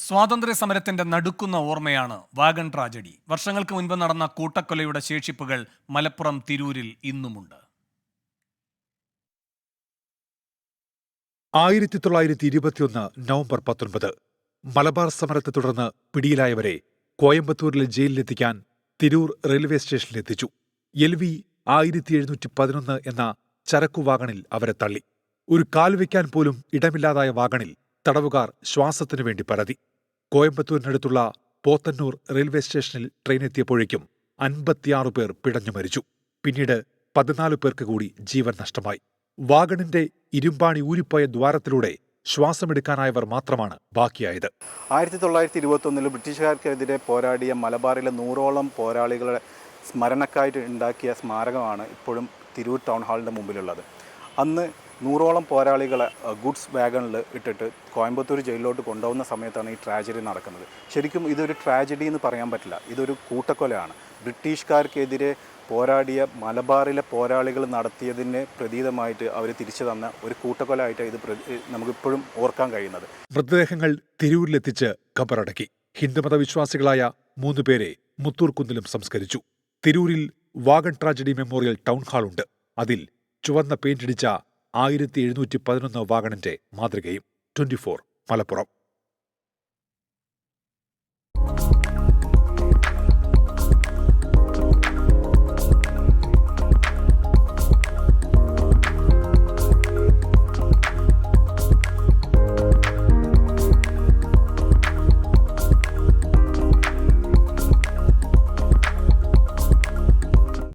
സ്വാതന്ത്ര്യ സമരത്തിന്റെ നടുക്കുന്ന ഓർമ്മയാണ് വാഗൺ ട്രാജഡി. വർഷങ്ങൾക്ക് മുൻപ് നടന്ന കൂട്ടക്കൊലയുടെ ശേഷിപ്പുകൾ മലപ്പുറം തിരൂരിൽ ഇന്നുമുണ്ട്. 1921 നവംബർ 19 മലബാർ സമരത്തെ തുടർന്ന് പിടിയിലായവരെ കോയമ്പത്തൂരിലെ ജയിലിലെത്തിക്കാൻ തിരൂർ റെയിൽവേ സ്റ്റേഷനിലെത്തിച്ചു. LV 1711 എന്ന ചരക്കു വാഗണിൽ അവരെ തള്ളി. ഒരു കാൽവെക്കാൻ പോലും ഇടമില്ലാതായ വാഗണിൽ തടവുകാർ ശ്വാസത്തിനു വേണ്ടി പരതി. കോയമ്പത്തൂരിനടുത്തുള്ള പോത്തന്നൂർ റെയിൽവേ സ്റ്റേഷനിൽ ട്രെയിൻ എത്തിയപ്പോഴേക്കും 56 പേർ പിടഞ്ഞു മരിച്ചു. പിന്നീട് 14 പേർക്ക് കൂടി ജീവൻ നഷ്ടമായി. വാഗണിന്റെ ഇരുമ്പാണി ഊരിപ്പോയ ദ്വാരത്തിലൂടെ ശ്വാസമെടുക്കാനായവർ മാത്രമാണ് ബാക്കിയായത്. 1921 ബ്രിട്ടീഷുകാർക്കെതിരെ പോരാടിയ മലബാറിലെ 100ഓളം പോരാളികളെ സ്മരണക്കായിട്ട് ഉണ്ടാക്കിയ സ്മാരകമാണ് ഇപ്പോഴും തിരൂർ ടൗൺ ഹാളിൻ്റെ മുമ്പിലുള്ളത്. അന്ന് 100ഓളം പോരാളികളെ ഗുഡ്സ് വാഗണിൽ ഇട്ടിട്ട് കോയമ്പത്തൂർ ജയിലിലോട്ട് കൊണ്ടുപോകുന്ന സമയത്താണ് ഈ ട്രാജഡി നടക്കുന്നത്. ശരിക്കും ഇതൊരു ട്രാജഡി എന്ന് പറയാൻ പറ്റില്ല, ഇതൊരു കൂട്ടക്കൊലയാണ്. ബ്രിട്ടീഷുകാർക്കെതിരെ പോരാടിയ മലബാറിലെ പോരാളികൾ നടത്തിയതിന് പ്രതീതമായിട്ട് അവർ തിരിച്ചു തന്ന ഒരു കൂട്ടക്കൊലയായിട്ട് ഇത് നമുക്കിപ്പോഴും ഓർക്കാൻ കഴിയുന്നത്. മൃതദേഹങ്ങൾ തിരൂരിലെത്തിച്ച് ഖബറടക്കി. ഹിന്ദുമത വിശ്വാസികളായ 3 പേരെ മുത്തൂർക്കുന്നിലും സംസ്കരിച്ചു. തിരൂരിൽ വാഗൺ ട്രാജഡി മെമ്മോറിയൽ ടൗൺ ഹാളുണ്ട്. അതിൽ ചുവന്ന പെയിന്റടിച്ച 1711 വാഗണിന്റെ മാതൃകയും. 24 മലപ്പുറം.